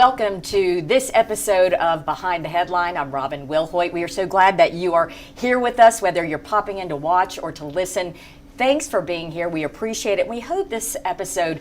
welcome to this episode of Behind the Headline. I'm Robin Wilhoit. We are so glad that you are here with us, whether you're popping in to watch or to listen. Thanks for being here. We appreciate it. We hope this episode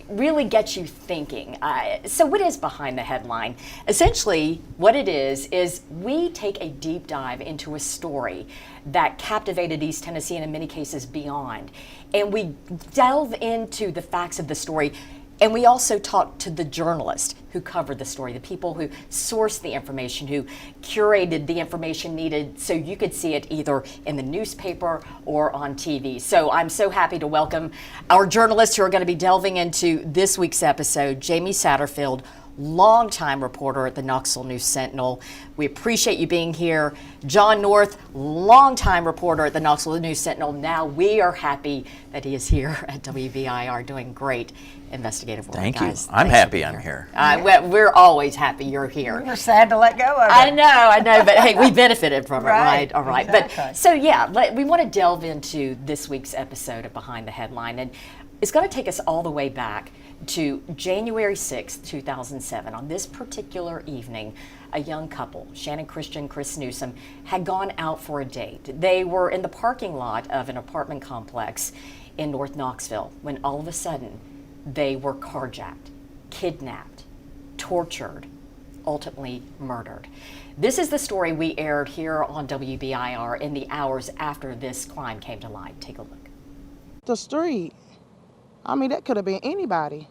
really gets you thinking. So what is Behind the Headline? Essentially, what it is we take a deep dive into a story that captivated East Tennessee and in many cases beyond. And we delve into the facts of the story. And we also talk to the journalists who covered the story, the people who sourced the information, who curated the information needed so you could see it either in the newspaper or on TV. So I'm so happy to welcome our journalists who are going to be delving into this week's episode. Jamie Satterfield, longtime reporter at the Knoxville News-Sentinel. We appreciate you being here. John North, longtime reporter at the Knoxville News-Sentinel. Now we are happy that he is here at WBIR doing great investigative work. Thank guys. you. I'm happy I'm here. We're always happy you're here. We're sad to let go of it. I know, but hey, we benefited from it, right? All right. Exactly. But so yeah, we want to delve into this week's episode of Behind the Headline, and it's going to take us all the way back to January 6th, 2007. On this particular evening, a young couple, Shannon Christian, Chris-Newsom, had gone out for a date. They were in the parking lot of an apartment complex in North Knoxville when all of a sudden they were carjacked, kidnapped, tortured, ultimately murdered. This is the story we aired here on WBIR in the hours after this crime came to light. Take a look. The street. I mean, that could have been anybody.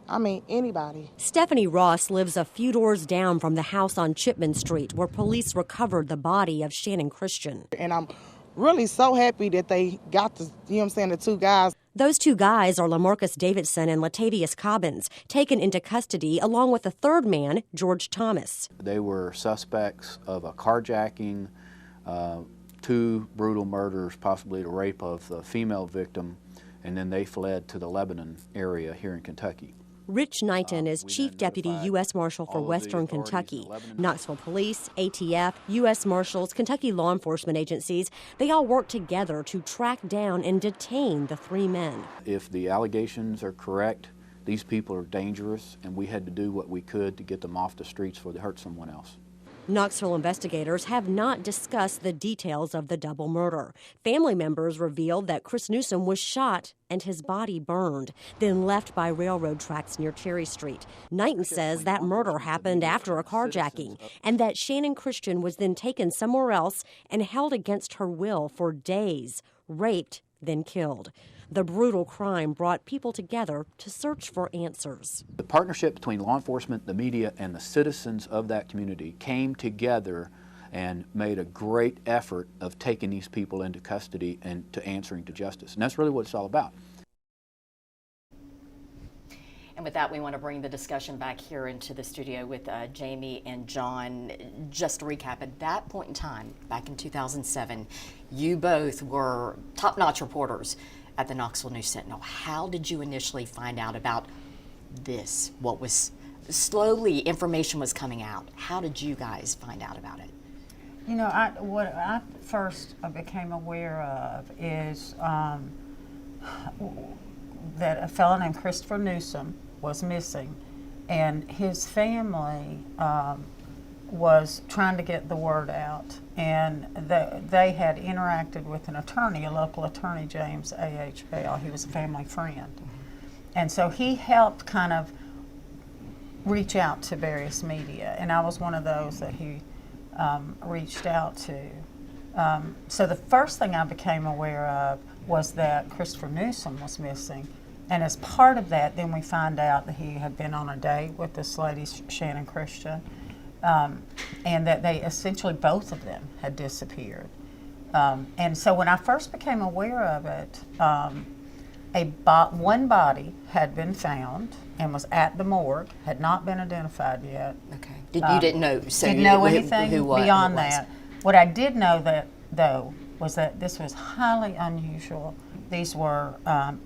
Anybody. Stephanie Ross lives a few doors down from the house on Chipman Street where police recovered the body of Shannon Christian. And I'm really so happy that they got the two guys. Those two guys are Lamarcus Davidson and Latavius Cobbins, taken into custody along with a third man, George Thomas. They were suspects of a carjacking, two brutal murders, possibly the rape of the female victim, and then they fled to the Lebanon area here in Kentucky. Rich Knighton is Chief Deputy U.S. Marshal for Western Kentucky. Knoxville Police, ATF, U.S. Marshals, Kentucky law enforcement agencies, they all work together to track down and detain the three men. If the allegations are correct, these people are dangerous, and we had to do what we could to get them off the streets before they hurt someone else. Knoxville investigators have not discussed the details of the double murder. Family members revealed that Chris-Newsom was shot and his body burned, then left by railroad tracks near Cherry Street. Knighton says that murder happened after a carjacking and that Shannon Christian was then taken somewhere else and held against her will for days, raped, then killed. The brutal crime brought people together to search for answers. The partnership between law enforcement, the media, and the citizens of that community came together and made a great effort of taking these people into custody and to answering to justice. And that's really what it's all about. And with that, we want to bring the discussion back here into the studio with Jamie and John. Just to recap, at that point in time, back in 2007, you both were top-notch reporters at the Knoxville News-Sentinel. How did you initially find out about this? What was slowly information was coming out. How did you guys find out about it? You know, what I first became aware of is that a fellow named Christopher-Newsom was missing, and his family was trying to get the word out, and they had interacted with an attorney, a local attorney, James A.H. Bell. He was a family friend. And so he helped kind of reach out to various media, and I was one of those that he reached out to. So the first thing I became aware of was that Christopher-Newsom was missing. And as part of that, then we find out that he had been on a date with this lady, Shannon Christian, and that they essentially, both of them, had disappeared. And so when I first became aware of it, one body had been found and was at the morgue, had not been identified yet. Okay. You didn't know? So didn't know anything beyond that. What I did know though was that this was highly unusual. These were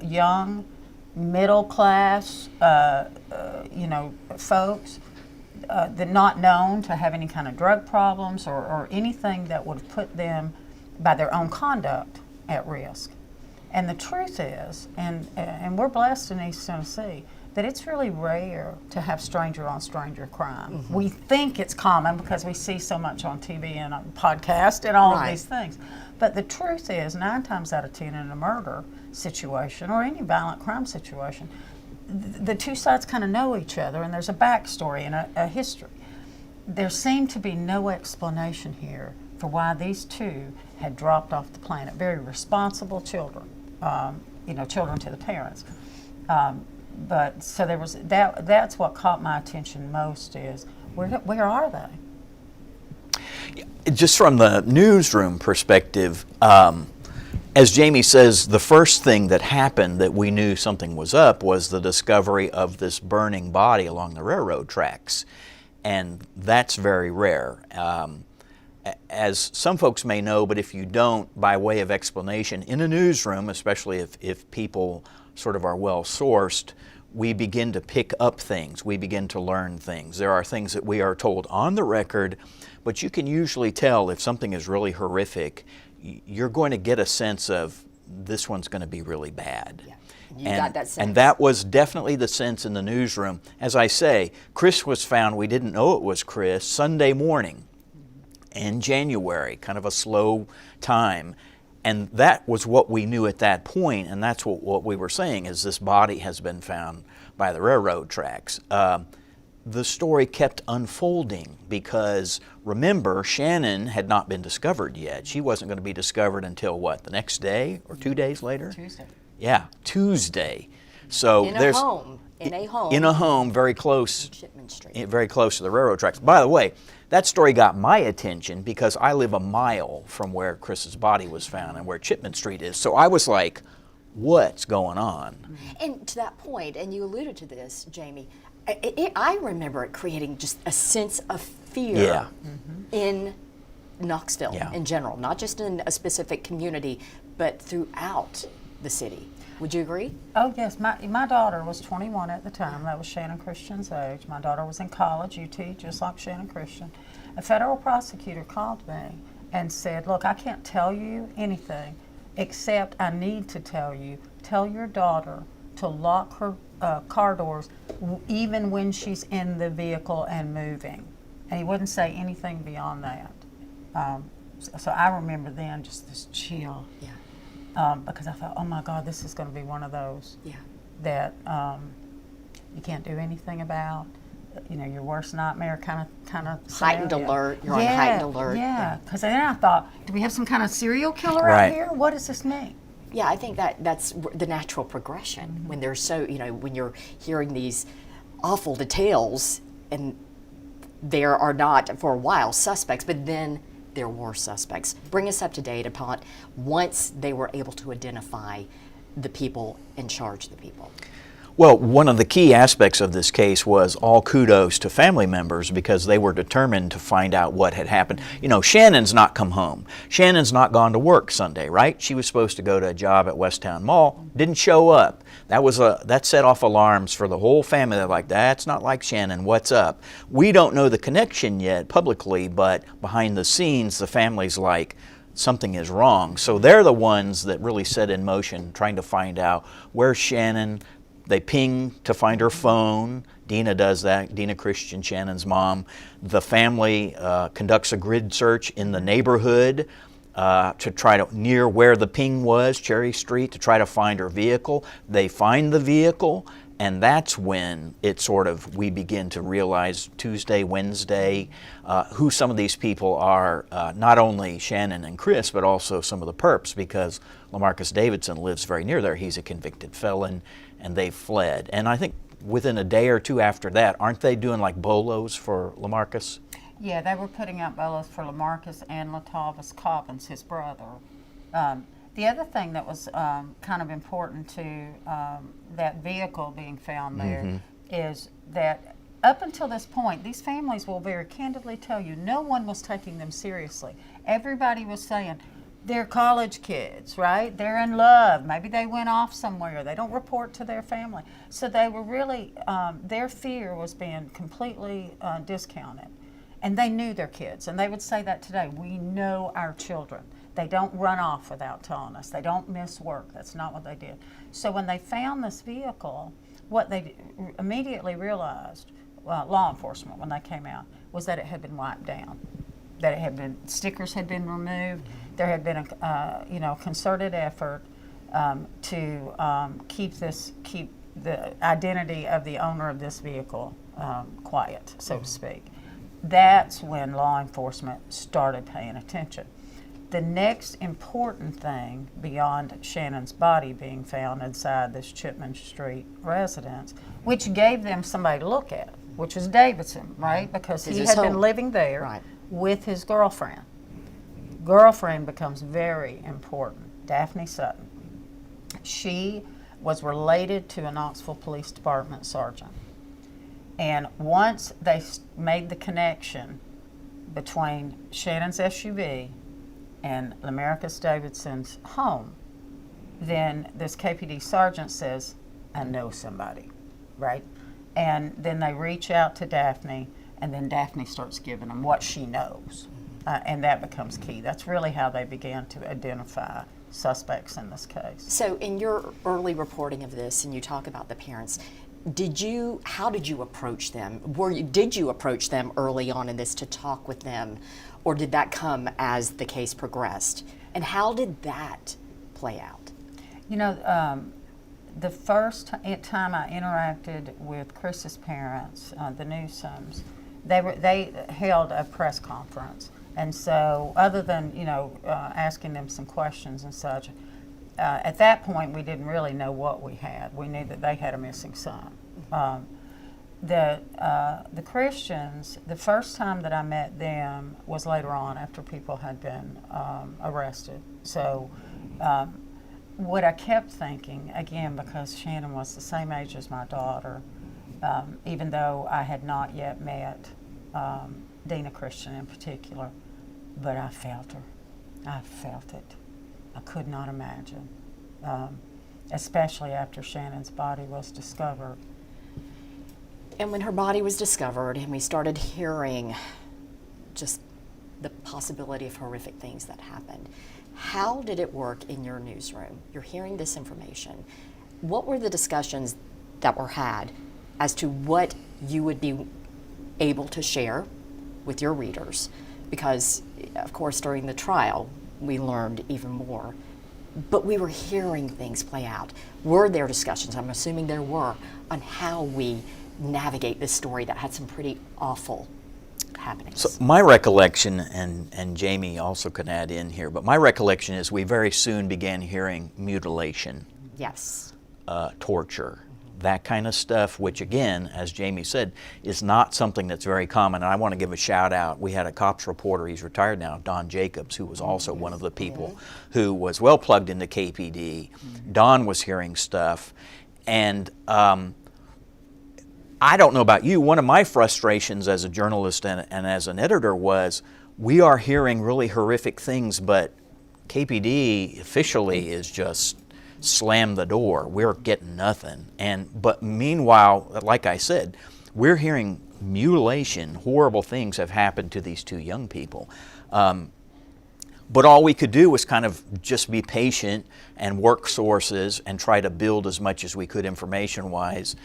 young, middle class, folks that not known to have any kind of drug problems or anything that would have put them, by their own conduct, at risk. And the truth is, and we're blessed in East Tennessee, that it's really rare to have stranger on stranger crime. We think it's common because we see so much on TV and on podcast and all of these things. But the truth is, 9 times out of 10 in a murder situation or any violent crime situation, the two sides kind of know each other, and there's a backstory and a history. There seemed to be no explanation here for why these two had dropped off the planet. Very responsible children, children to the parents. But so there was that. That's what caught my attention most is where are they? Just from the newsroom perspective, as Jamie says, the first thing that happened that we knew something was up was the discovery of this burning body along the railroad tracks. And that's very rare. As some folks may know, but if you don't, by way of explanation, in a newsroom, especially if people sort of are well sourced, we begin to pick up things, we begin to learn things. There are things that we are told on the record, but you can usually tell if something is really horrific, you're going to get a sense of this one's going to be really bad. Yeah. You got that sense. And that was definitely the sense in the newsroom. As I say, Chris was found, we didn't know it was Chris, Sunday morning in January, kind of a slow time. And that was what we knew at that point, and that's what we were saying, is this body has been found by the railroad tracks. The story kept unfolding because, remember, Shannon had not been discovered yet. She wasn't going to be discovered until what, the next day or 2 days later? Tuesday. Yeah, Tuesday. So In there's a home very close, Chipman Street. very close to the railroad tracks. By the way, that story got my attention because I live a mile from where Chris's body was found and where Chipman Street is. So I was like, what's going on? And to that point, and you alluded to this, Jamie, I remember it creating just a sense of fear in Knoxville in general, not just in a specific community, but throughout the city. Would you agree? Oh yes, my daughter was 21 at the time. That was Shannon Christian's age. My daughter was in college, UT, just like Shannon Christian. A federal prosecutor called me and said, look, I can't tell you anything except I need to tell your daughter to lock her car doors even when she's in the vehicle and moving. And he wouldn't say anything beyond that. So I remember then just this chill. Yeah. Because I thought, oh my God, this is going to be one of those Yeah. that you can't do anything about. Your worst nightmare kind of Heightened scenario. alert. You're on heightened alert. Yeah, because then I thought, do we have some kind of serial killer Right. out here? What does this mean? Yeah, I think that's the natural progression when there's when you're hearing these awful details and there are not, for a while, suspects, but then there were suspects. Bring us up to date upon once they were able to identify the people and charge the people. Well, one of the key aspects of this case was all kudos to family members because they were determined to find out what had happened. Shannon's not come home. Shannon's not gone to work Sunday, right? She was supposed to go to a job at Westtown Mall, didn't show up. That set off alarms for the whole family. They're like, that's not like Shannon, what's up? We don't know the connection yet publicly, but behind the scenes, the family's like, something is wrong. So they're the ones that really set in motion trying to find out where's Shannon. They ping to find her phone. Dina does that, Dina Christian, Shannon's mom. The family conducts a grid search in the neighborhood to try to, near where the ping was, Cherry Street, to try to find her vehicle. They find the vehicle, and that's when we begin to realize Tuesday, Wednesday, who some of these people are, not only Shannon and Chris, but also some of the perps, because LaMarcus Davidson lives very near there. He's a convicted felon, and they fled. And I think within a day or two after that, aren't they doing like bolos for LaMarcus? Yeah, they were putting out bolos for LaMarcus and Latavis Cobbins, his brother. The other thing that was kind of important to that vehicle being found there is that up until this point, these families will very candidly tell you no one was taking them seriously. Everybody was saying, they're college kids, right? They're in love. Maybe they went off somewhere. They don't report to their family. So they were really, their fear was being completely discounted. And they knew their kids. And they would say that today. We know our children. They don't run off without telling us. They don't miss work. That's not what they did. So when they found this vehicle, what they immediately realized, law enforcement, when they came out, was that it had been wiped down, that it had been, stickers had been removed. There had been a concerted effort to keep the identity of the owner of this vehicle quiet, so to speak. That's when law enforcement started paying attention. The next important thing beyond Shannon's body being found inside this Chipman Street residence, which gave them somebody to look at, which was Davidson, right? Because he had been living there with his girlfriend. Girlfriend becomes very important, Daphne Sutton. She was related to a Knoxville Police Department sergeant. And once they made the connection between Shannon's SUV and Lamarcus Davidson's home, then this KPD sergeant says, I know somebody, right? And then they reach out to Daphne, and then Daphne starts giving them what she knows. And that becomes key. That's really how they began to identify suspects in this case. So in your early reporting of this, and you talk about the parents, how did you approach them? Did you approach them early on in this to talk with them, or did that come as the case progressed? And how did that play out? You know, the first time I interacted with Chris's parents, the Newsoms, they held a press conference. And so other than, asking them some questions and such, at that point we didn't really know what we had. We knew that they had a missing son. The Christians, the first time that I met them was later on after people had been arrested. So what I kept thinking, again, because Shannon was the same age as my daughter, even though I had not yet met Dina Christian in particular, but I felt her. I felt it. I could not imagine, especially after Shannon's body was discovered. And when her body was discovered and we started hearing just the possibility of horrific things that happened, how did it work in your newsroom? You're hearing this information. What were the discussions that were had as to what you would be able to share with your readers? Because, of course, during the trial, we learned even more. But we were hearing things play out. Were there discussions, I'm assuming there were, on how we navigate this story that had some pretty awful happenings? So my recollection, and Jamie also can add in here, but my recollection is we very soon began hearing mutilation. Yes. Torture, that kind of stuff, which again, as Jamie said, is not something that's very common. And I want to give a shout out. We had a cops reporter, he's retired now, Don Jacobs, who was also one of the people who was well plugged into KPD. Don was hearing stuff. And I don't know about you, one of my frustrations as a journalist and as an editor was we are hearing really horrific things, but KPD officially is just slam the door. We're getting nothing. But meanwhile, like I said, we're hearing mutilation, horrible things have happened to these two young people. But all we could do was kind of just be patient and work sources and try to build as much as we could information-wise,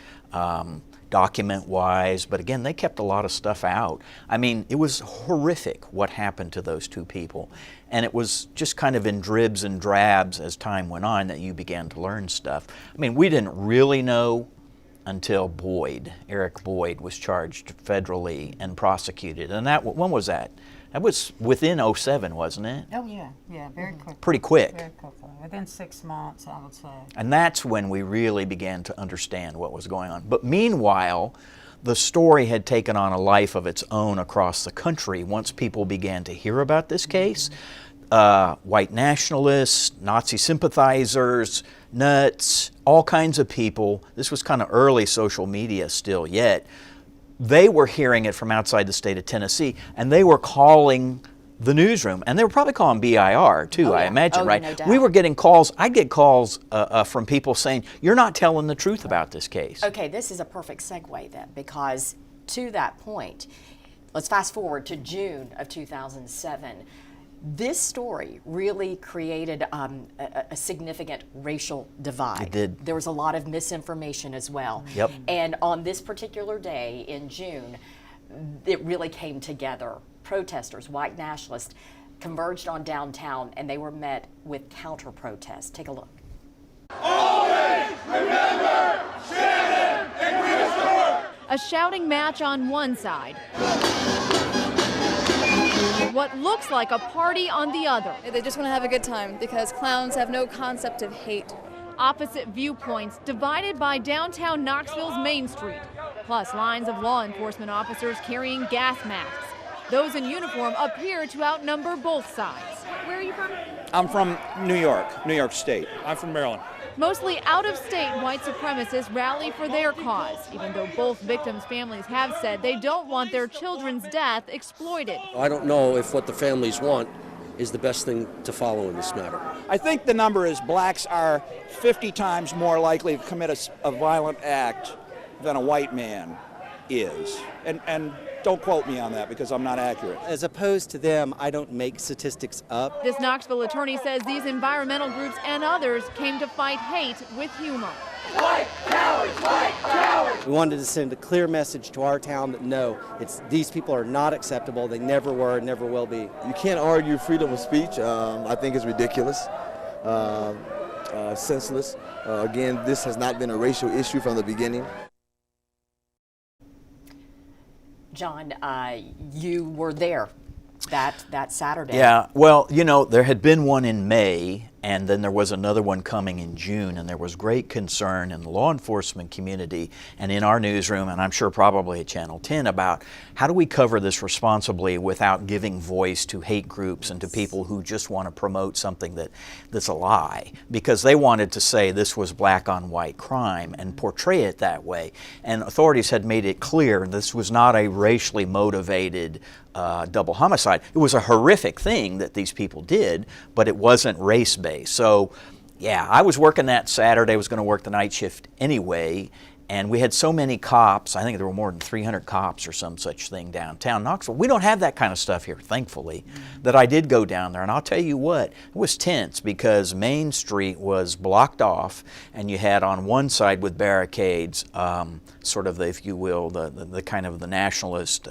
document-wise. But again, they kept a lot of stuff out. I mean, it was horrific what happened to those two people. And it was just kind of in dribs and drabs as time went on that you began to learn stuff. I mean, we didn't really know until Eric Boyd was charged federally and prosecuted. And when was that? That was within 2007, wasn't it? Oh, yeah, very quickly. Pretty quick. Very quickly. Within 6 months, I would say. And that's when we really began to understand what was going on. But meanwhile, the story had taken on a life of its own across the country once people began to hear about this case. White nationalists, Nazi sympathizers, nuts, all kinds of people. This was kind of early social media still yet. They were hearing it from outside the state of Tennessee, and they were calling the newsroom. And they were probably calling BIR too, I imagine, right? No doubt. We were getting calls. I'd get calls from people saying, you're not telling the truth about this case. Okay, this is a perfect segue then, because to that point, let's fast forward to June of 2007. This story really created a significant racial divide. It did. There was a lot of misinformation as well. Yep. And on this particular day in June, it really came together. Protesters, white nationalists, converged on downtown, and they were met with counter-protests. Take a look. Always remember Shannon and Christopher! A shouting match on one side. What looks like a party on the other. They just want to have a good time because clowns have no concept of hate. Opposite viewpoints divided by downtown Knoxville's Main Street, plus lines of law enforcement officers carrying gas masks. Those in uniform appear to outnumber both sides. Where are you from? I'm from New York State. I'm from Maryland. Mostly out-of-state white supremacists rally for their cause, even though both victims' families have said they don't want their children's death exploited. I don't know if what the families want is the best thing to follow in this matter. I think the number is blacks are 50 times more likely to commit a violent act than a white man is. And don't quote me on that because I'm not accurate. As opposed to them, I don't make statistics up. This Knoxville attorney says these environmental groups and others came to fight hate with humor. White cowards! White cowards! We wanted to send a clear message to our town that no, these people are not acceptable. They never were, never will be. You can't argue freedom of speech. I think it's ridiculous, senseless. Again, this has not been a racial issue from the beginning. John, you were there that Saturday. Yeah, well, you know, there had been one in May, and then there was another one coming in June, and there was great concern in the law enforcement community and in our newsroom, and I'm sure probably at Channel 10, about how do we cover this responsibly without giving voice to hate groups and to people who just want to promote something that's a lie, because they wanted to say this was black on white crime and portray it that way. And authorities had made it clear this was not a racially motivated double homicide. It was a horrific thing that these people did, but it wasn't race-based. So, yeah, I was working that Saturday. I was going to work the night shift anyway, and we had so many cops. I think there were more than 300 cops or some such thing downtown Knoxville. We don't have that kind of stuff here, thankfully, that I did go down there. And I'll tell you what, it was tense because Main Street was blocked off, and you had on one side with barricades, sort of, if you will, the kind of the nationalist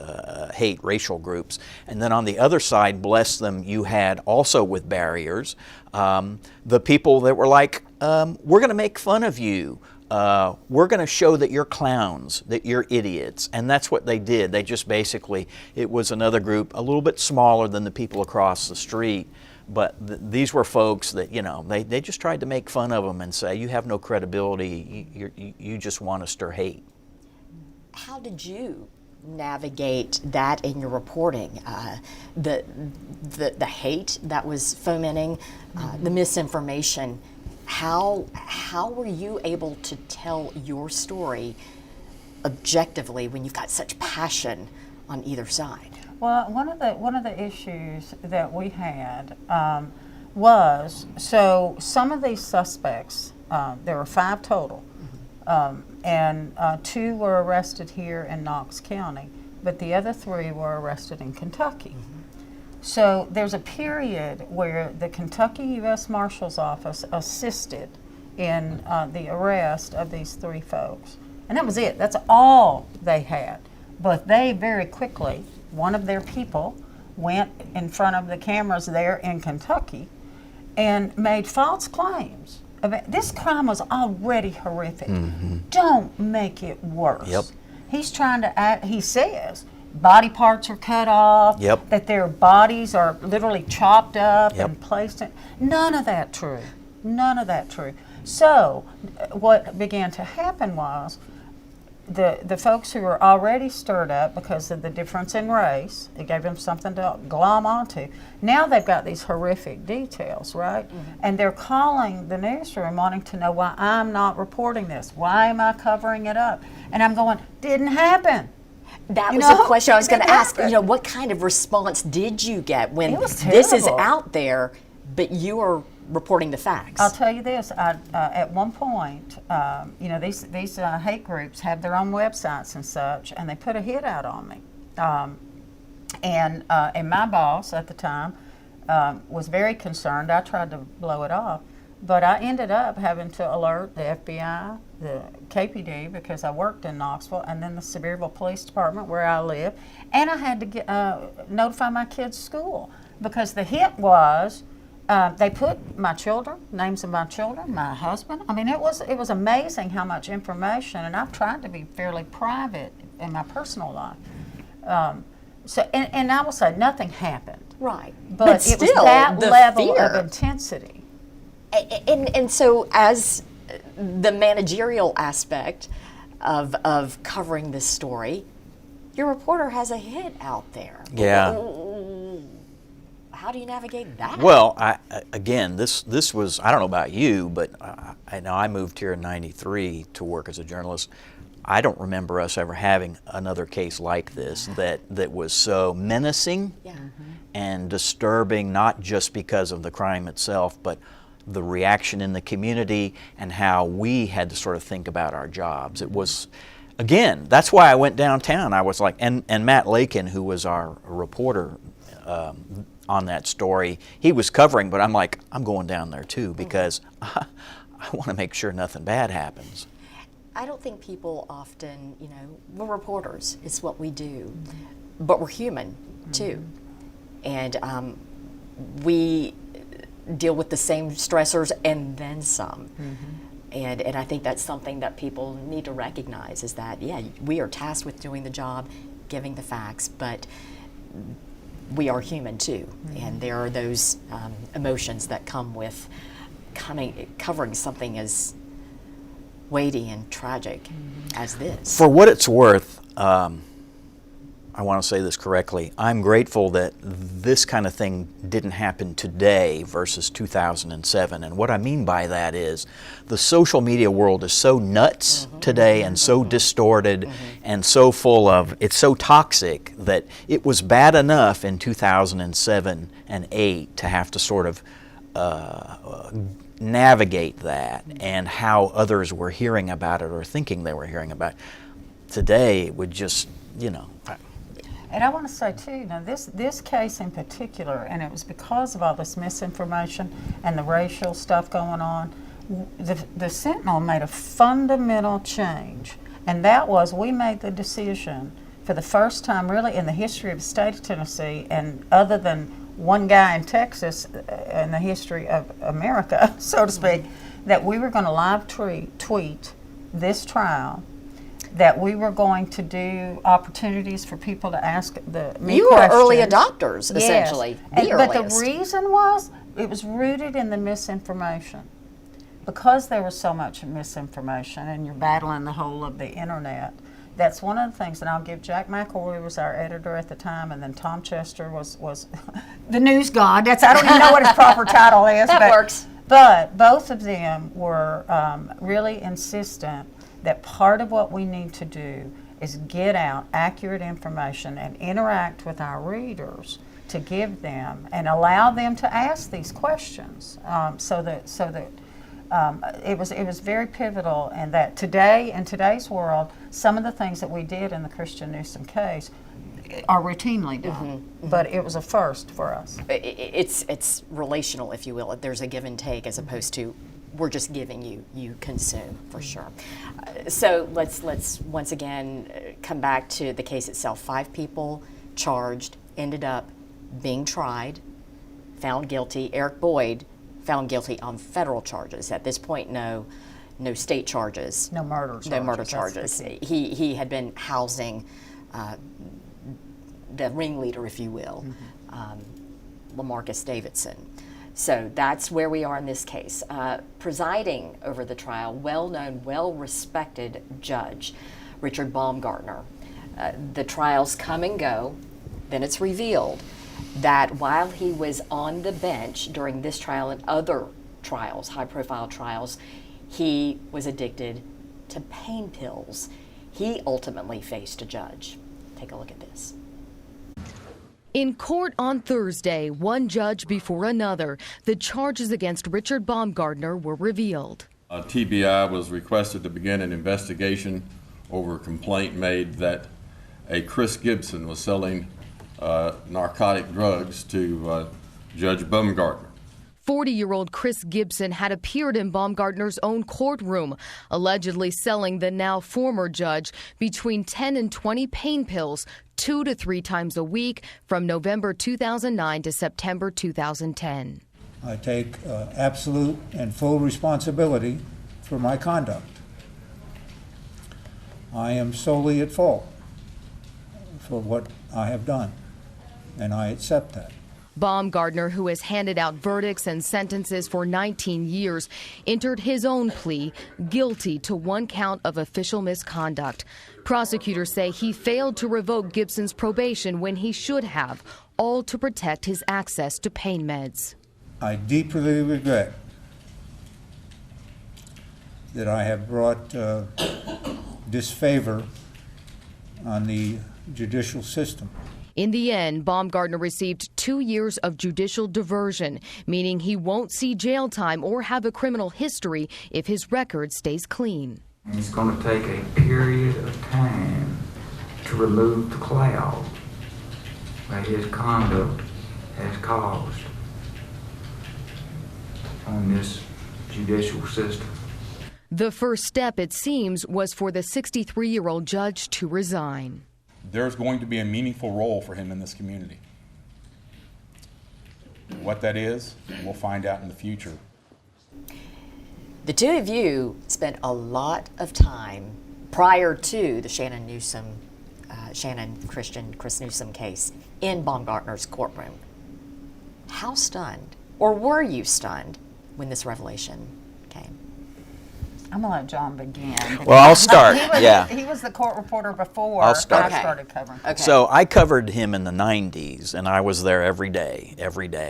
hate racial groups. And then on the other side, bless them, you had also with barriers, the people that were like, we're going to make fun of you. We're going to show that you're clowns, that you're idiots. And that's what they did. They just basically, it was another group a little bit smaller than the people across the street. But these were folks that, you know, they just tried to make fun of them and say, you have no credibility, you just want to stir hate. How did you navigate that in your reporting? The hate that was fomenting, the misinformation. How were you able to tell your story objectively when you've got such passion on either side? Well, one of the issues that we had was, so some of these suspects, there were 5 total, and 2 were arrested here in Knox County, but the other 3 were arrested in Kentucky. So there's a period where the Kentucky U.S. Marshal's Office assisted in the arrest of these 3 folks. And that was it. That's all they had. But they very quickly, one of their people went in front of the cameras there in Kentucky and made false claims. This crime was already horrific. Don't make it worse. Yep. He's trying to act, he says, body parts are cut off, that their bodies are literally chopped up and placed in. None of that true. None of that true. So what began to happen was the folks who were already stirred up because of the difference in race, it gave them something to glom onto. Now they've got these horrific details, right? And they're calling the newsroom wanting to know why I'm not reporting this. Why am I covering it up? And I'm going, didn't happen. That was a question I was going to ask. You know, what kind of response did you get when this is out there, but you are reporting the facts? I'll tell you this. At one point, you know, these hate groups have their own websites and such, and they put a hit out on me. And my boss at the time was very concerned. I tried to blow it off. But I ended up having to alert the FBI, the KPD, because I worked in Knoxville, and then the Sevierville Police Department where I live. And I had to get, notify my kids' school, because the hit was they put my children, names of my children, my husband. I mean, it was amazing how much information, and I've tried to be fairly private in my personal life. And I will say nothing happened. Right. But it still, was that the level fear. of intensity. And so as the managerial aspect of covering this story, your reporter has a hit out there. Yeah. How do you navigate that? Well, again, this was, I don't know about you, but I know I moved here in '93 to work as a journalist. I don't remember us ever having another case like this that was so menacing and disturbing, not just because of the crime itself, but the reaction in the community and how we had to sort of think about our jobs. It was, again, that's why I went downtown. I was like, and Matt Lakin, who was our reporter on that story, he was covering, but I'm like, I'm going down there too, because I want to make sure nothing bad happens. I don't think people often, we're reporters, it's what we do, but we're human too. And we deal with the same stressors and then some. And I think that's something that people need to recognize, is that, yeah, we are tasked with doing the job, giving the facts, but we are human too. And there are those emotions that come with covering something as weighty and tragic as this. For what it's worth, I want to say this correctly, I'm grateful that this kind of thing didn't happen today versus 2007. And what I mean by that is the social media world is so nuts today and so distorted and so full of, it's so toxic that it was bad enough in 2007 and 8 to have to sort of navigate that and how others were hearing about it or thinking they were hearing about it. Today it would just, And I want to say too, this case in particular, and it was because of all this misinformation and the racial stuff going on, the Sentinel made a fundamental change, and that was we made the decision for the first time really in the history of the state of Tennessee, and other than one guy in Texas in the history of America, so to speak, that we were going to live tweet this trial, that we were going to do opportunities for people to ask me You questions. were early adopters, essentially. Yes. The But the earliest. reason was, it was rooted in the misinformation. Because there was so much misinformation and you're battling the whole of the internet, that's one of the things, and I'll give Jack McElroy was our editor at the time, and then Tom Chester was the news god. I don't even know what his proper title is. That works. But both of them were really insistent that part of what we need to do is get out accurate information and interact with our readers to give them and allow them to ask these questions, so that it was very pivotal. And that today, in today's world, some of the things that we did in the Christian-Newsom case are routinely done, but it was a first for us. It's relational, if you will. There's a give and take as opposed to we're just giving you consume, for sure. So let's once again come back to the case itself. 5 people charged, ended up being tried, found guilty. Eric Boyd found guilty on federal charges. At this point, no state charges. No murder charges. No murder charges. He had been housing the ringleader, if you will, LaMarcus Davidson. So that's where we are in this case. Presiding over the trial, well-known, well-respected judge, Richard Baumgartner. The trials come and go. Then it's revealed that while he was on the bench during this trial and other trials, high-profile trials, he was addicted to pain pills. He ultimately faced a judge. Take a look at this. In court on Thursday, one judge before another, the charges against Richard Baumgartner were revealed. TBI was requested to begin an investigation over a complaint made that a Chris Gibson was selling narcotic drugs to Judge Baumgartner. 40-year-old Chris Gibson had appeared in Baumgartner's own courtroom, allegedly selling the now former judge between 10 and 20 pain pills 2 to 3 times a week from November 2009 to September 2010. I take absolute and full responsibility for my conduct. I am solely at fault for what I have done, and I accept that. Baumgartner, who has handed out verdicts and sentences for 19 years, entered his own plea guilty to 1 count of official misconduct. Prosecutors say he failed to revoke Gibson's probation when he should have, all to protect his access to pain meds. I deeply regret that I have brought disfavor on the judicial system. In the end, Baumgartner received 2 years of judicial diversion, meaning he won't see jail time or have a criminal history if his record stays clean. It's going to take a period of time to remove the cloud that his conduct has caused on this judicial system. The first step, it seems, was for the 63-year-old judge to resign. There's going to be a meaningful role for him in this community. What that is, we'll find out in the future. The two of you spent a lot of time prior to the Chris Newsom case in Baumgartner's courtroom. How stunned, or were you stunned, when this revelation came? I'm going to let John begin. Well, I'll start. He was the court reporter before I'll start. I started covering. Okay. So I covered him in the 90s, and I was there every day,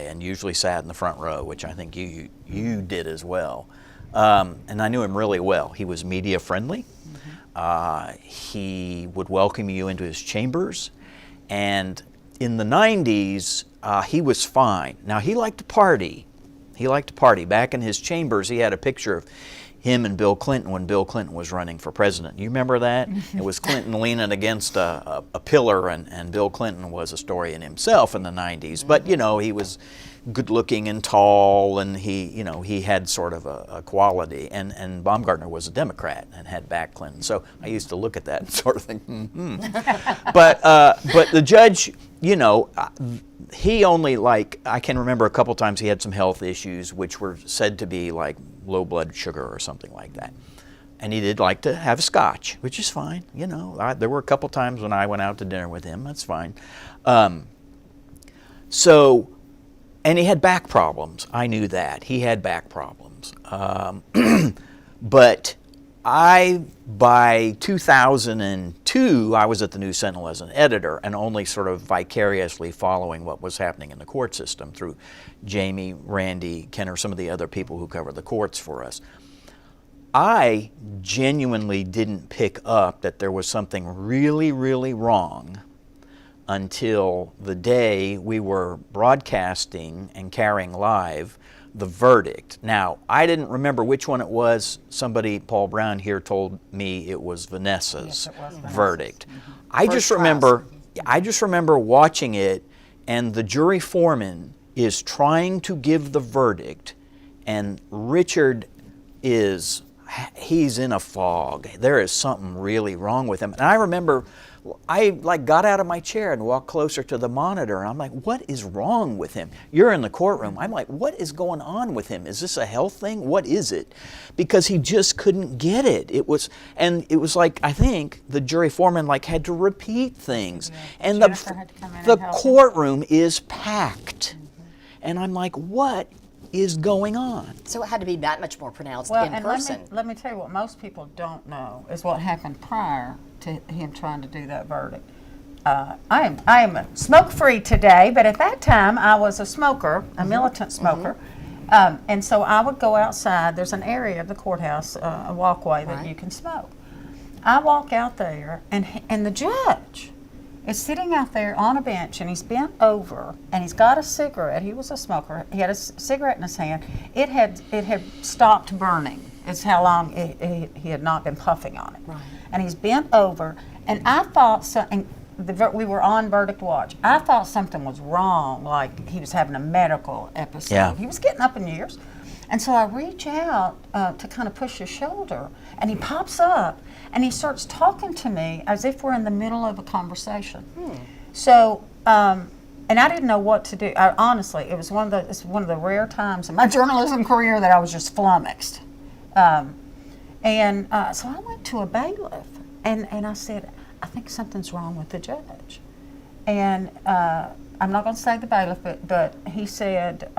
and usually sat in the front row, which I think you did as well. And I knew him really well. He was media friendly. He would welcome you into his chambers, and in the 90s, he was fine. Now, he liked to party. Back in his chambers, he had a picture of him and Bill Clinton when Bill Clinton was running for president. You remember that? It was Clinton leaning against a pillar, and Bill Clinton was a story in himself in the 90s. But, you know, he was good looking and tall, and he had sort of a quality. And Baumgartner was a Democrat and had backed Clinton. So I used to look at that and sort of think, But the judge, you know, he only, I can remember a couple times he had some health issues which were said to be like low blood sugar or something like that. And he did like to have a scotch, which is fine. You know, there were a couple times when I went out to dinner with him. That's fine. And he had back problems. I knew that. He had back problems. But by 2002, I was at the News Sentinel as an editor and only sort of vicariously following what was happening in the court system through Jamie, Randy, Kenner, some of the other people who cover the courts for us. I genuinely didn't pick up that there was something really, really wrong until the day we were broadcasting and carrying live the verdict. Now, I didn't remember which one it was. Somebody, Paul Brown here, told me it was Vanessa's verdict. I just remember watching it, and the jury foreman is trying to give the verdict, and Richard he's in a fog. There is something really wrong with him. And I remember I got out of my chair and walked closer to the monitor, and I'm like, what is wrong with him? You're in the courtroom. I'm like, what is going on with him? Is this a health thing? What is it? Because he just couldn't get it. It was like, I think the jury foreman had to repeat things. Yeah. And the courtroom is packed. And I'm like, what is going on? So it had to be that much more pronounced in person. Let me tell you what most people don't know is what happened prior to him trying to do that verdict. I am smoke-free today, but at that time I was a smoker, a militant smoker. And so I would go outside. There's an area of the courthouse, a walkway that you can smoke. I walk out there, and the judge is sitting out there on a bench, and he's bent over, and he's got a cigarette. He was a smoker. He had a cigarette in his hand. It had stopped burning. It's how long he had not been puffing on it. Right. And he's bent over, and I thought, and we were on verdict watch. I thought something was wrong, like he was having a medical episode. Yeah. He was getting up in years. And so I reach out to kind of push his shoulder, and he pops up, and he starts talking to me as if we're in the middle of a conversation. So, and I didn't know what to do. Honestly, it's one of the rare times in my journalism career that I was just flummoxed. So I went to a bailiff, and I said, I think something's wrong with the judge. And I'm not going to say the bailiff, but he said,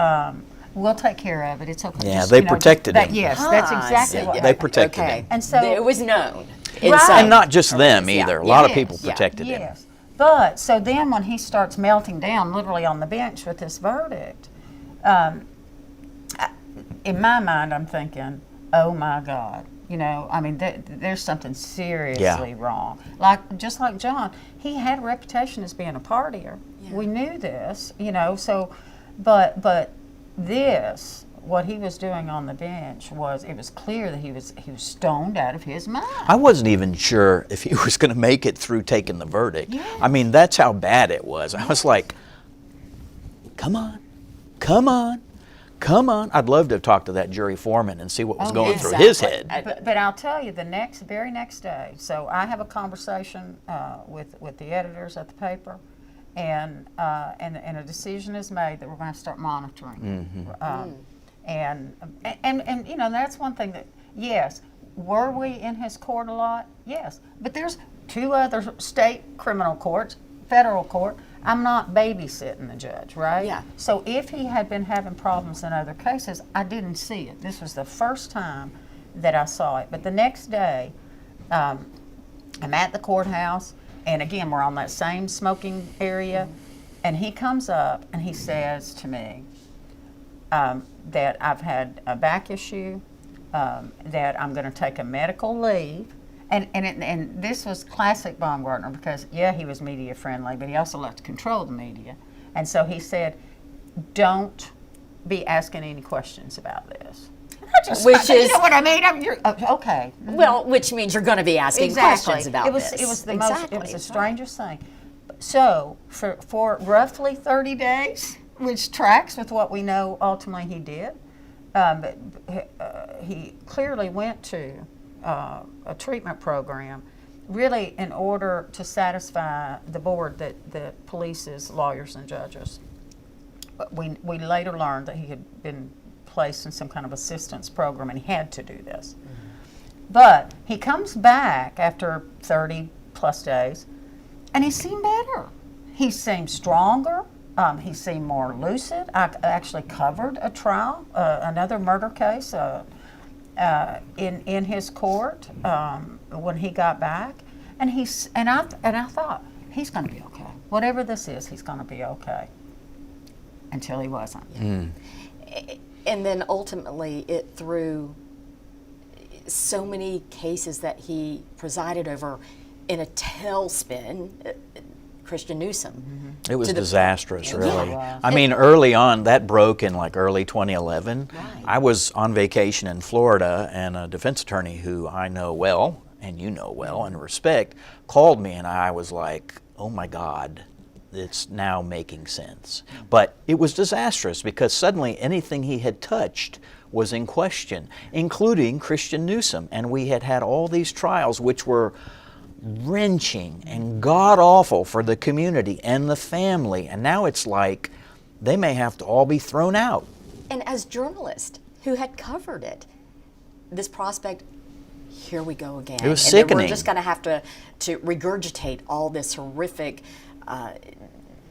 we'll take care of it. It's okay. Yeah, they protected him. Yes, that's exactly what They happened. protected him. And so it was known. And not just them either. A lot of people protected him. Yes. But so then when he starts melting down literally on the bench with this verdict, in my mind I'm thinking, oh my God, I mean, there's something seriously wrong. Just like John, he had a reputation as being a partier. Yeah. We knew this, so, but this, what he was doing on the bench it was clear that he was stoned out of his mind. I wasn't even sure if he was going to make it through taking the verdict. Yes. I mean, that's how bad it was. I was like, come on, come on, come on. I'd love to have talked to that jury foreman and see what was going through his head. But I'll tell you, the very next day, so I have a conversation with the editors at the paper, and a decision is made that we're going to start monitoring. And that's one thing that, yes, were we in his court a lot? Yes. But there's 2 other state criminal courts, federal court. I'm not babysitting the judge, right? Yeah. So if he had been having problems in other cases, I didn't see it. This was the first time that I saw it. But the next day, I'm at the courthouse, and again, we're on that same smoking area, and he comes up and he says to me, that I've had a back issue, that I'm going to take a medical leave, and this was classic Baumgartner because he was media friendly, but he also liked to control the media, and so he said, "Don't be asking any questions about this." Which is, you know what I mean? Okay. Well, which means you're going to be asking questions about this. It was the most. It was the strangest thing. So for roughly 30 days. Which tracks with what we know ultimately he did. But he clearly went to a treatment program really in order to satisfy the board that polices lawyers and judges. But we later learned that he had been placed in some kind of assistance program and he had to do this. But he comes back after 30 plus days and he seemed better. He seemed stronger. He seemed more lucid. I actually covered a trial, another murder case in his court when he got back, and I thought he's going to be okay. Whatever this is, he's going to be okay. Until he wasn't. And then ultimately, it threw so many cases that he presided over in a tailspin. Christian-Newsom. It was disastrous, really. Yeah. I mean, early on, that broke in like early 2011. Right. I was on vacation in Florida, and a defense attorney who I know well, and you know well and respect, called me, and I was like, oh my God, it's now making sense. But it was disastrous because suddenly anything he had touched was in question, including Christian-Newsom. And we had all these trials which were wrenching and god-awful for the community and the family, and now it's like they may have to all be thrown out. And as journalists who had covered it, this prospect, here we go again. It was sickening. And we're just going to have to regurgitate all this horrific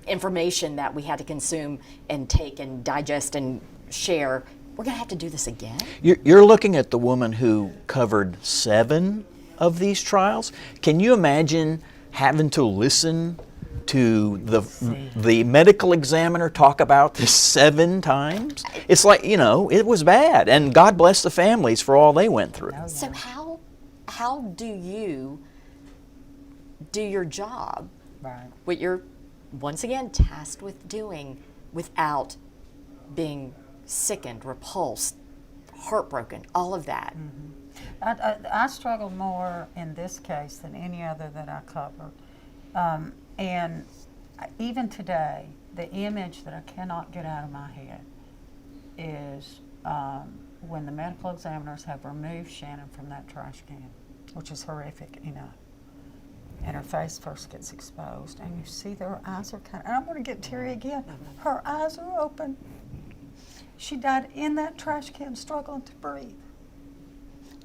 information that we had to consume and take and digest and share. We're going to have to do this again? You're looking at the woman who covered 7 of these trials. Can you imagine having to listen to the medical examiner talk about this 7 times? It's like, it was bad, and God bless the families for all they went through. So how do you do your job, what you're once again tasked with doing, without being sickened, repulsed, heartbroken, all of that? I struggled more in this case than any other that I covered And even today, the image that I cannot get out of my head is when the medical examiners have removed Shannon from that trash can, which is horrific enough. And her face first gets exposed, and you see that her eyes are kind of, and I'm going to get teary again. Her eyes are open. She died in that trash can struggling to breathe.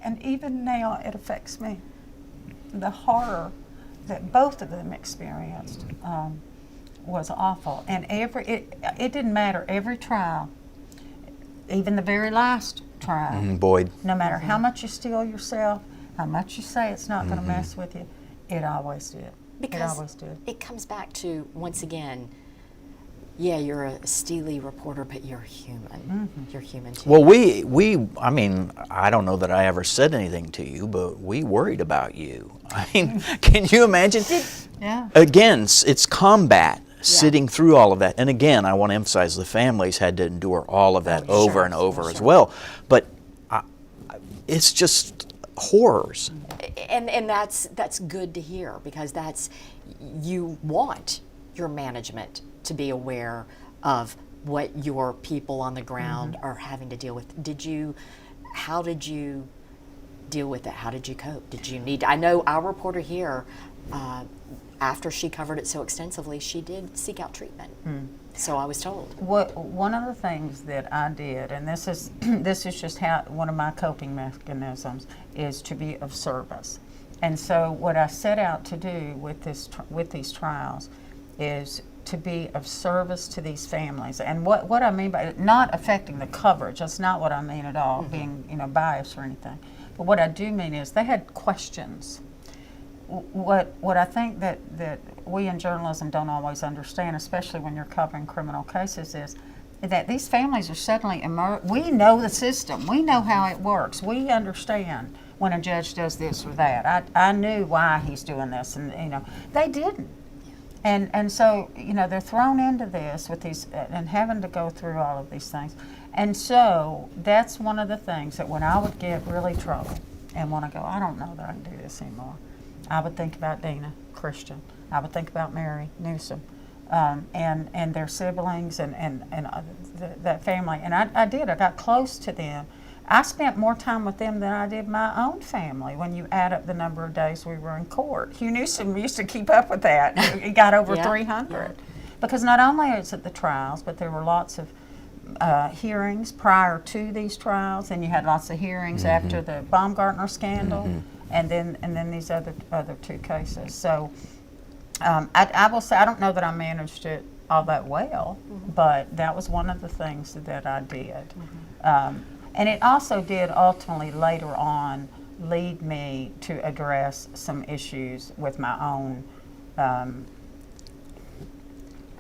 And even now, it affects me. The horror that both of them experienced was awful. And it didn't matter, every trial, even the very last trial, Boyd. no matter how much you steal yourself, how much you say it's not going to mess with you, it always did. Because it always did. It comes back to, once again, yeah, you're a steely reporter, but you're human. You're human too. Well, I mean, I don't know that I ever said anything to you, but we worried about you. I mean, can you imagine? Yeah. Again, it's combat, sitting through all of that. And again, I want to emphasize the families had to endure all of that over and over as well. But it's just horrors. And that's good to hear, because you want your management to be aware of what your people on the ground are having to deal with. How did you deal with it? How did you cope? Did you need, I know our reporter here, after she covered it so extensively, she did seek out treatment. So I was told. One of the things that I did, and this is just one of my coping mechanisms, is to be of service. And so what I set out to do with these trials is to be of service to these families. And what I mean by it, not affecting the coverage, that's not what I mean at all, being biased or anything. But what I do mean is they had questions. What I think that we in journalism don't always understand, especially when you're covering criminal cases, is that these families are suddenly immersed. We know the system. We know how it works. We understand when a judge does this or that. I knew why he's doing this, and they didn't. And so they're thrown into this with these and having to go through all of these things. And so that's one of the things that when I would get really trouble and want to go, I don't know that I can do this anymore, I would think about Dina, Christian. I would think about Mary, Newsom, and their siblings and that family. And I did. I got close to them. I spent more time with them than I did my own family when you add up the number of days we were in court. Hugh Newsom used to keep up with that. He got over 300. Because not only is it the trials, but there were lots of hearings prior to these trials, and you had lots of hearings after the Baumgartner scandal, and then these other two cases. So I will say I don't know that I managed it all that well, but that was one of the things that I did. And it also did ultimately later on lead me to address some issues with my own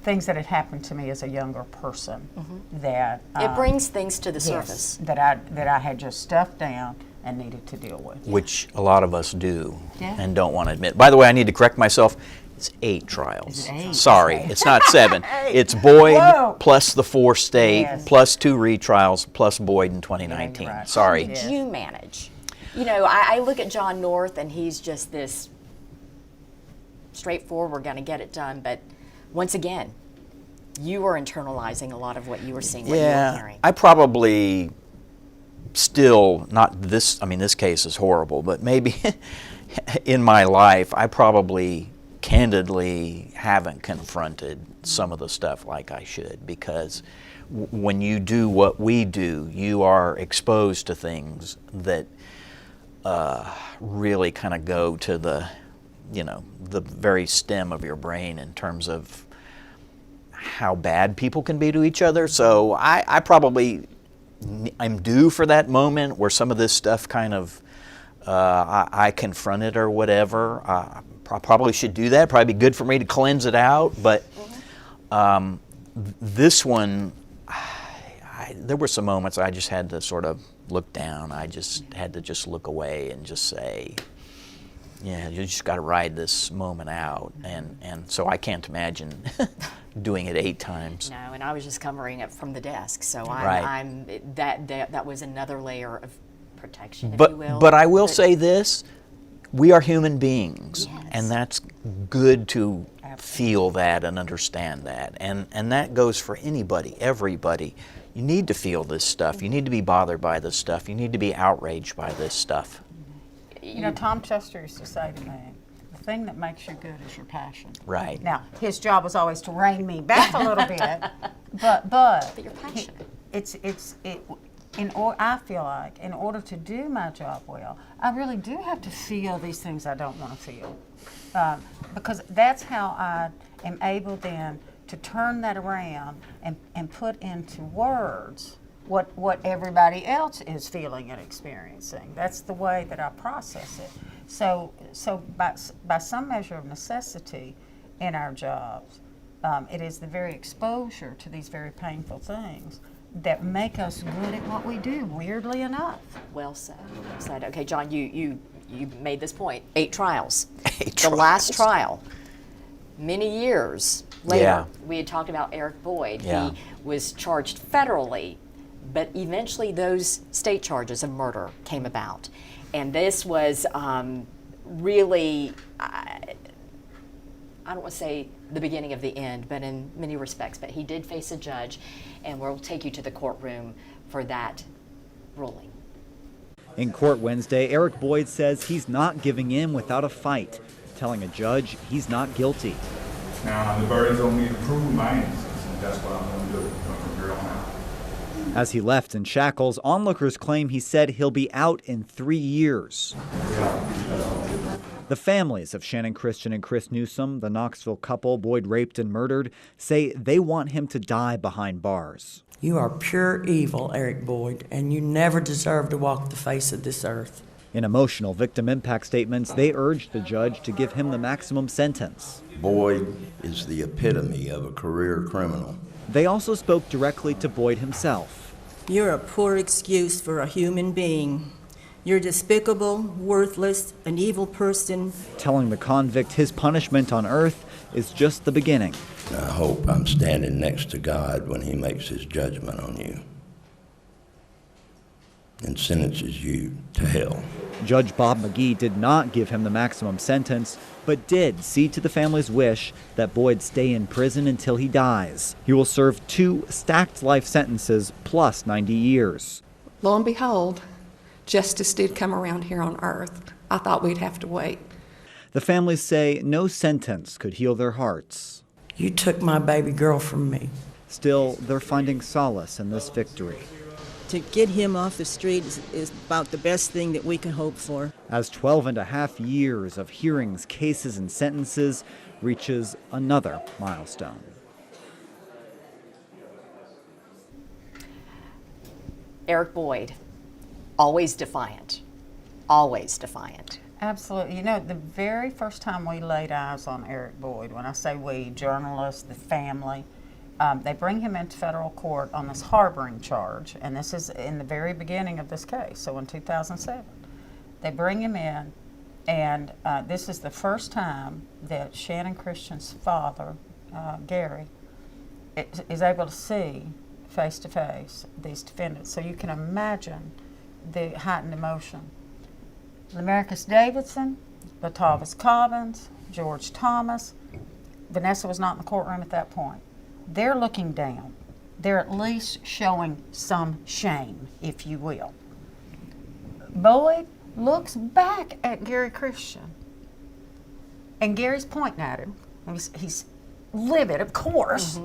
things that had happened to me as a younger person. That it brings things to the surface that I had just stuffed down and needed to deal with. Which a lot of us do and don't want to admit. By the way, I need to correct myself. It's 8 trials. Is it 8? Sorry, it's not 7. It's Boyd plus the 4 state plus 2 retrials plus Boyd in 2019. Right. Sorry. How did you manage? I look at John North, and he's just this straightforward, we're going to get it done. But once again, you were internalizing a lot of what you were seeing, what you were hearing. I probably still, not this, I mean, this case is horrible, but maybe in my life, I probably candidly haven't confronted some of the stuff like I should, because when you do what we do, you are exposed to things that really kind of go to the very stem of your brain in terms of how bad people can be to each other. So I probably I'm due for that moment where some of this stuff kind of I confront it or whatever. I probably should do that. Probably be good for me to cleanse it out. But this one, there were some moments I just had to sort of look down. I just had to just look away and just say, yeah, you just got to ride this moment out. And so I can't imagine doing it 8 times. No, and I was just covering it from the desk. So that was another layer of protection, if you will. But I will say this, We are human beings, Yes. and that's good to feel that and understand that. And that goes for anybody, everybody. You need to feel this stuff. You need to be bothered by this stuff. You need to be outraged by this stuff. You know, Tom Chester used to say to me, the thing that makes you good is your passion. Right. Now, his job was always to rein me back a little bit, but you're passionate. I feel like in order to do my job well, I really do have to feel these things I don't want to feel, because that's how I am able then to turn that around and put into words what everybody else is feeling and experiencing. That's the way that I process it. So by some measure of necessity in our jobs, it is the very exposure to these very painful things that make us good at what we do, weirdly enough. Well said. Well said. Okay, John, you made this point. 8 trials. The last trial, many years later, Yeah. we had talked about Eric Boyd. Yeah. He was charged federally, but eventually those state charges of murder came about. And this was really, I don't want to say the beginning of the end, but in many respects. But he did face a judge, and we'll take you to the courtroom for that ruling. In court Wednesday, Eric Boyd says he's not giving in without a fight, telling a judge he's not guilty. Now, the verdict's on me to prove my innocence, and that's what I'm going to do from here on out. As he left in shackles, onlookers claim he said he'll be out in 3 years. The families of Shannon Christian and Chris Newsom, the Knoxville couple Boyd raped and murdered, say they want him to die behind bars. You are pure evil, Eric Boyd, and you never deserve to walk the face of this earth. In emotional victim impact statements, they urged the judge to give him the maximum sentence. Boyd is the epitome of a career criminal. They also spoke directly to Boyd himself. You're a poor excuse for a human being. You're despicable, worthless, an evil person. Telling the convict his punishment on earth is just the beginning. I hope I'm standing next to God when he makes his judgment on you and sentences you to hell. Judge Bob McGee did not give him the maximum sentence, but did see to the family's wish that Boyd stay in prison until he dies. He will serve 2 stacked life sentences plus 90 years. Lo and behold, justice did come around here on earth. I thought we'd have to wait. The families say no sentence could heal their hearts. You took my baby girl from me. Still, they're finding solace in this victory. To get him off the street is about the best thing that we can hope for. As 12.5 years of hearings, cases, and sentences reaches another milestone. Eric Boyd, always defiant. Always defiant. Absolutely. You know, the very first time we laid eyes on Eric Boyd, when I say we, journalists, the family, they bring him into federal court on this harboring charge, and this is in the very beginning of this case, so in 2007. They bring him in, and this is the first time that Shannon Christian's father, Gary, is able to see face-to-face these defendants. So you can imagine the heightened emotion. Lamarcus Davidson, Latavis Cobbins, George Thomas. Vanessa was not in the courtroom at that point. They're looking down. They're at least showing some shame, if you will. Boyd looks back at Gary Christian, and Gary's pointing at him. He's livid, of course,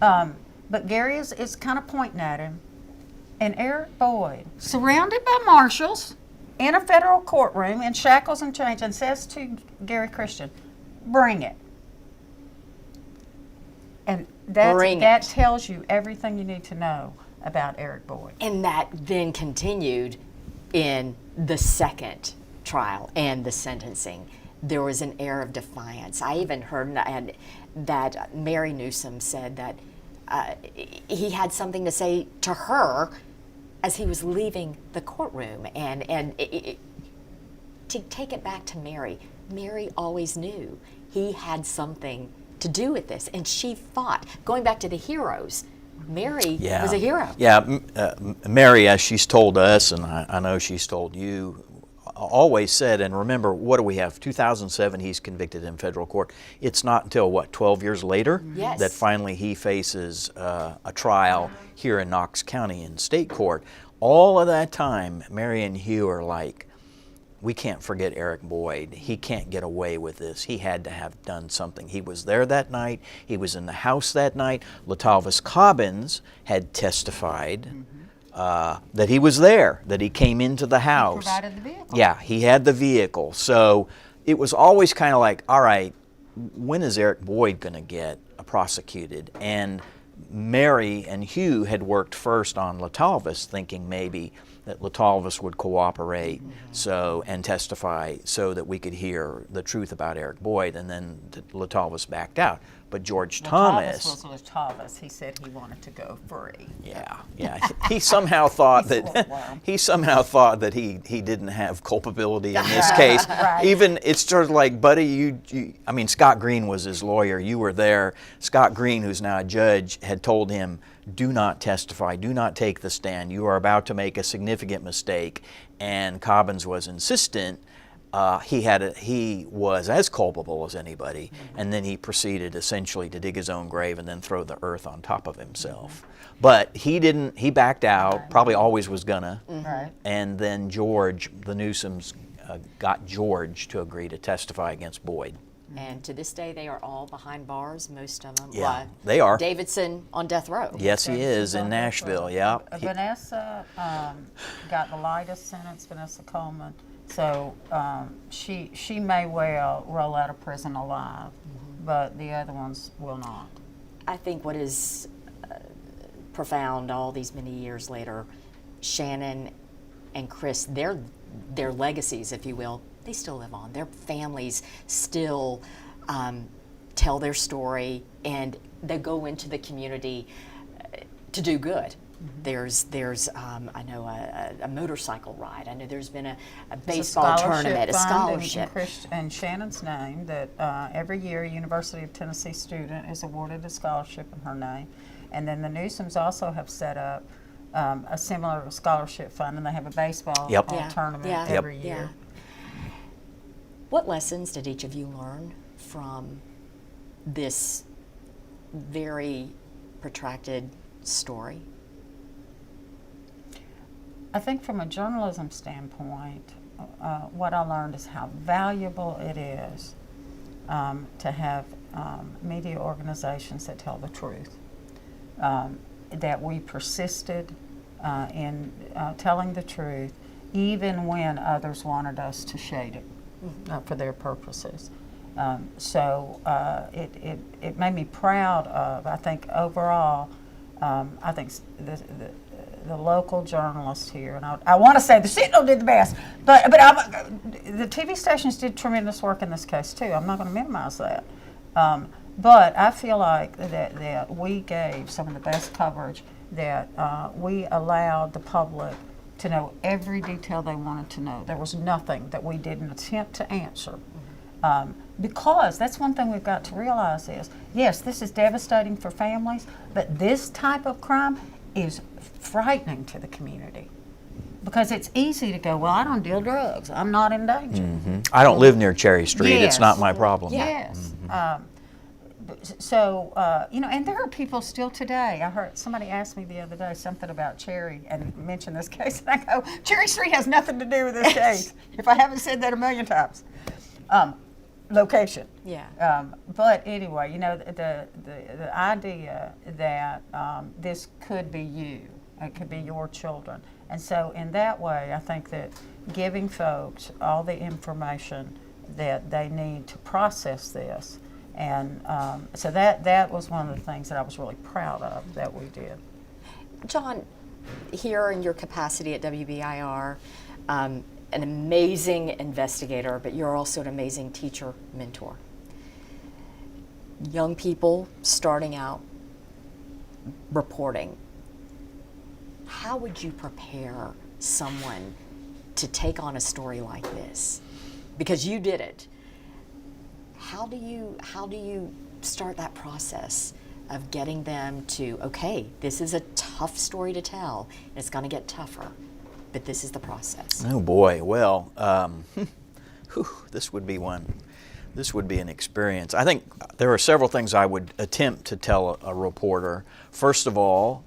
but Gary is kind of pointing at him. And Eric Boyd, surrounded by marshals, in a federal courtroom in shackles and chains, and says to Gary Christian, "Bring it." And that tells you everything you need to know about Eric Boyd. And that then continued in the second trial and the sentencing. There was an air of defiance. I even heard that Mary Newsom said that he had something to say to her as he was leaving the courtroom. And to take it back to Mary, Mary always knew he had something to do with this, and she fought. Going back to the heroes, Mary was a hero. Yeah, Mary, as she's told us, and I know she's told you, always said, and remember, what do we have? 2007, he's convicted in federal court. It's not until, what, 12 years later Yes. that finally he faces a trial here in Knox County in state court. All of that time, Mary and Hugh are like, we can't forget Eric Boyd. He can't get away with this. He had to have done something. He was there that night. He was in the house that night. Latalvis Cobbins had testified that he was there, that he came into the house. He provided the vehicle. Yeah, he had the vehicle. So it was always kind of like, all right, when is Eric Boyd going to get prosecuted? And Mary and Hugh had worked first on Latalvis, thinking maybe that Latalvis would cooperate and testify so that we could hear the truth about Eric Boyd, and then Latalvis backed out. But George Thomas was Latalvis. He said he wanted to go free. Yeah. He somehow thought that he didn't have culpability in this case. Right. Even it's sort of like, buddy, I mean, Scott Green was his lawyer. You were there. Scott Green, who's now a judge, had told him, do not testify, do not take the stand. You are about to make a significant mistake. And Cobbins was insistent. He was as culpable as anybody, and then he proceeded essentially to dig his own grave and then throw the earth on top of himself. But he didn't, he backed out, probably always was gonna. Right. And then George, the Newsoms, got George to agree to testify against Boyd. And to this day, they are all behind bars, most of them. Yeah, they are. Davidson on death row. Yes, he is in Nashville, yeah. Vanessa got the lightest sentence, Vanessa Coleman. So she may well roll out of prison alive, but the other ones will not. I think what is profound all these many years later, Shannon and Chris, their legacies, if you will, they still live on. Their families still tell their story, and they go into the community to do good. There's I know a motorcycle ride. I know there's been a baseball tournament, a scholarship. In Shannon's name, that every year a University of Tennessee student is awarded a scholarship in her name. And then the Newsoms also have set up a similar scholarship fund, and they have a baseball tournament every year. What lessons did each of you learn from this very protracted story? I think from a journalism standpoint, what I learned is how valuable it is to have media organizations that tell the truth, that we persisted in telling the truth even when others wanted us to shade it for their purposes. So it made me proud of, I think overall, I think the local journalists here, and I want to say the Sentinel did the best, but the TV stations did tremendous work in this case too. I'm not going to minimize that, but I feel like that we gave some of the best coverage, that we allowed the public to know every detail they wanted to know. There was nothing that we didn't attempt to answer. Because that's one thing we've got to realize is, yes, this is devastating for families, but this type of crime is frightening to the community. Because it's easy to go, well, I don't deal drugs. I'm not in danger. I don't live near Cherry Street. Yes. It's not my problem. Yes. So, and there are people still today. I heard somebody ask me the other day something about Cherry and mention this case, and I go, Cherry Street has nothing to do with this case, if I haven't said that a million times. Location. Yeah. But anyway, the idea that this could be you, it could be your children. And so in that way, I think that giving folks all the information that they need to process this, and so that was one of the things that I was really proud of that we did. John, here in your capacity at WBIR, an amazing investigator, but you're also an amazing teacher, mentor. Young people starting out reporting, how would you prepare someone to take on a story like this? Because you did it. How do you start that process of getting them to, okay, this is a tough story to tell, and it's going to get tougher, but this is the process. Oh boy, well, this would be one. This would be an experience. I think there are several things I would attempt to tell a reporter. First of all,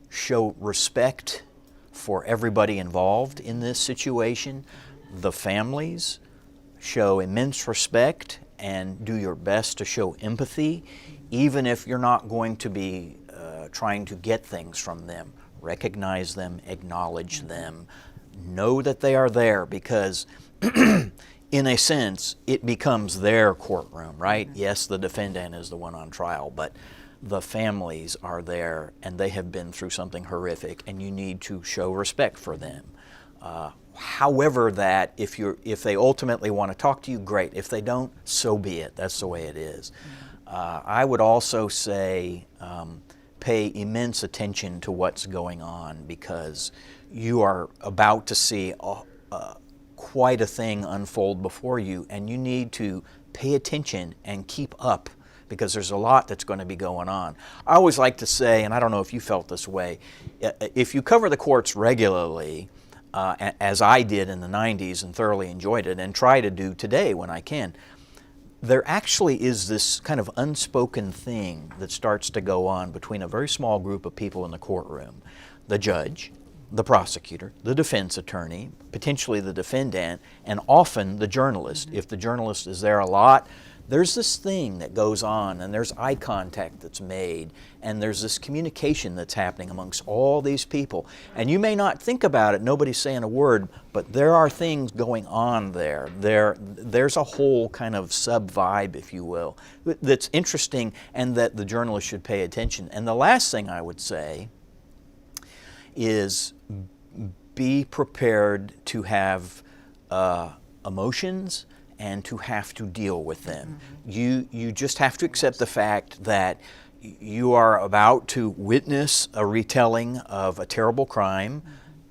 show respect for everybody involved in this situation. The families, show immense respect and do your best to show empathy, even if you're not going to be trying to get things from them. Recognize them, acknowledge them, know that they are there, because in a sense, it becomes their courtroom, right? Yes, the defendant is the one on trial, but the families are there and they have been through something horrific, and you need to show respect for them. However, that if they ultimately want to talk to you, great. If they don't, so be it. That's the way it is. I would also say pay immense attention to what's going on, because you are about to see quite a thing unfold before you, and you need to pay attention and keep up, because there's a lot that's going to be going on. I always like to say, and I don't know if you felt this way, if you cover the courts regularly, as I did in the 90s and thoroughly enjoyed it and try to do today when I can, there actually is this kind of unspoken thing that starts to go on between a very small group of people in the courtroom. The judge, the prosecutor, the defense attorney, potentially the defendant, and often the journalist. If the journalist is there a lot, there's this thing that goes on, and there's eye contact that's made, and there's this communication that's happening amongst all these people. And you may not think about it, nobody's saying a word, but there are things going on there. There's a whole kind of sub-vibe, if you will, that's interesting, and that the journalist should pay attention. And the last thing I would say is be prepared to have emotions and to have to deal with them. You just have to accept the fact that you are about to witness a retelling of a terrible crime,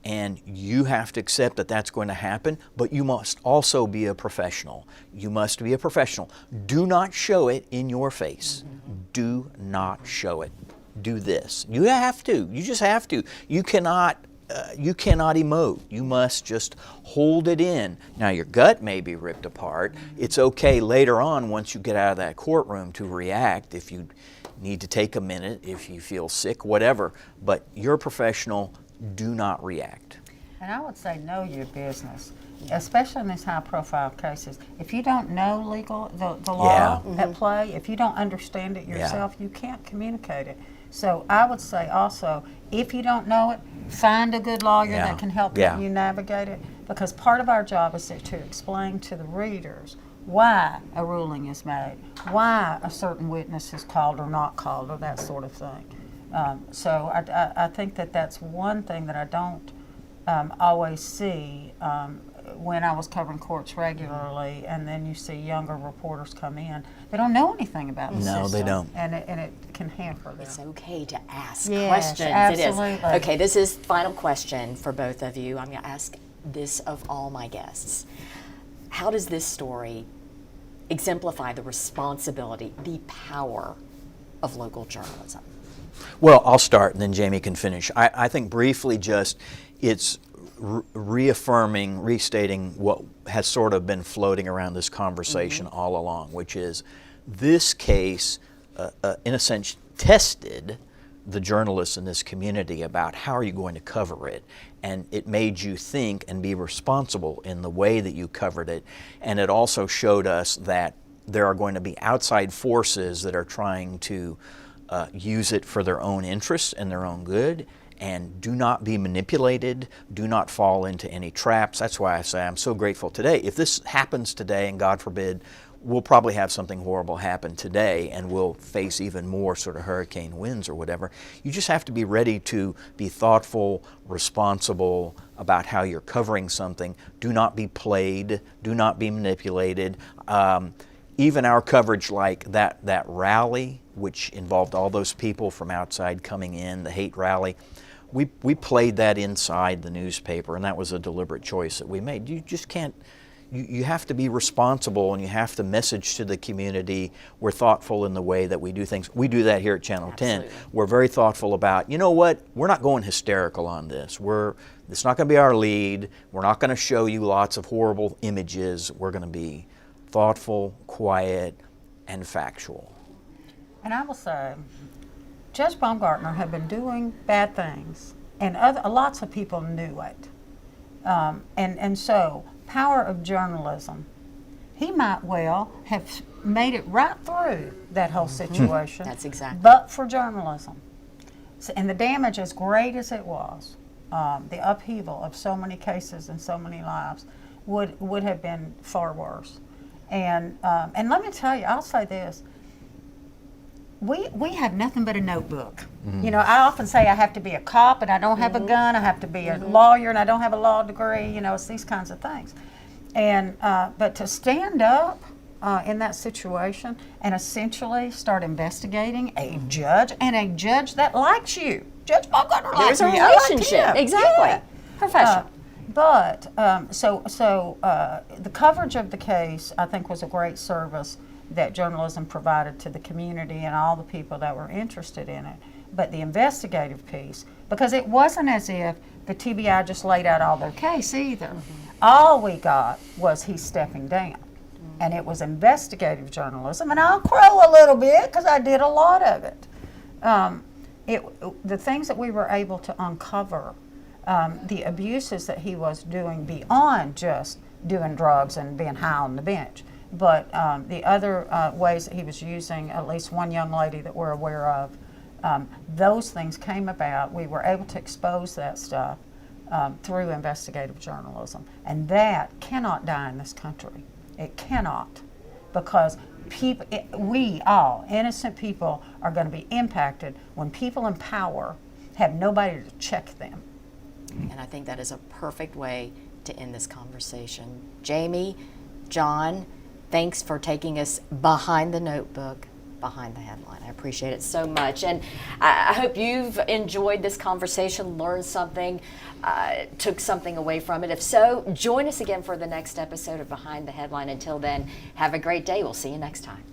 and you have to accept that that's going to happen, but you must also be a professional. You must be a professional. Do not show it in your face. Do not show it. Do this. You have to. You just have to. You cannot emote. You must just hold it in. Now, your gut may be ripped apart. It's okay later on, once you get out of that courtroom, to react if you need to take a minute, if you feel sick, whatever. But you're a professional. Do not react. And I would say know your business, especially in these high-profile cases. If you don't know the law at play, if you don't understand it yourself, you can't communicate it. So I would say also, if you don't know it, find a good lawyer that can help you navigate it, because part of our job is to explain to the readers why a ruling is made, why a certain witness is called or not called, or that sort of thing. So I think that's one thing that I don't always see when I was covering courts regularly, and then you see younger reporters come in. They don't know anything about the system. No, they don't. And it can hamper them. It's okay to ask questions. Absolutely. It is. Okay, this is final question for both of you. I'm going to ask this of all my guests. How does this story exemplify the responsibility, the power of local journalism? Well, I'll start and then Jamie can finish. I think briefly just it's reaffirming, restating what has sort of been floating around this conversation all along, which is this case, in a sense, tested the journalists in this community about how are you going to cover it. And it made you think and be responsible in the way that you covered it. And it also showed us that there are going to be outside forces that are trying to use it for their own interests and their own good. And do not be manipulated, do not fall into any traps. That's why I say I'm so grateful today. If this happens today, and God forbid, we'll probably have something horrible happen today, and we'll face even more sort of hurricane winds or whatever. You just have to be ready to be thoughtful, responsible about how you're covering something. Do not be played, do not be manipulated. Even our coverage like that rally, which involved all those people from outside coming in, the hate rally, we played that inside the newspaper, and that was a deliberate choice that we made. You just can't you have to be responsible, and you have to message to the community. We're thoughtful in the way that we do things. We do that here at Channel 10. We're very thoughtful about, you know what, we're not going hysterical on this. It's not going to be our lead. We're not going to show you lots of horrible images. We're going to be thoughtful, quiet, and factual. And I will say, Judge Baumgartner had been doing bad things, and lots of people knew it. And so, power of journalism, he might well have made it right through that whole situation. That's exactly. But for journalism. So, and the damage, as great as it was, the upheaval of so many cases and so many lives would have been far worse. And let me tell you, I'll say this. We have nothing but a notebook. You know, I often say I have to be a cop and I don't have a gun. I have to be a lawyer and I don't have a law degree. You know, it's these kinds of things. And but to stand up in that situation and essentially start investigating a judge, and a judge that likes you. Judge Baumgartner likes There's me. a relationship. I like him. Exactly. Yeah. Professional. But the coverage of the case, I think, was a great service that journalism provided to the community and all the people that were interested in it. But the investigative piece, because it wasn't as if the TBI just laid out all their case either. All we got was he's stepping down. And it was investigative journalism, and I'll crow a little bit because I did a lot of it. The things that we were able to uncover, the abuses that he was doing beyond just doing drugs and being high on the bench, but the other ways that he was using at least one young lady that we're aware of, those things came about. We were able to expose that stuff through investigative journalism, and that cannot die in this country. It cannot, because we all, innocent people, are going to be impacted when people in power have nobody to check them. And I think that is a perfect way to end this conversation. Jamie, John, thanks for taking us behind the notebook, behind the headline. I appreciate it so much. And I hope you've enjoyed this conversation, learned something, took something away from it. If so, join us again for the next episode of Behind the Headline. Until then, have a great day. We'll see you next time.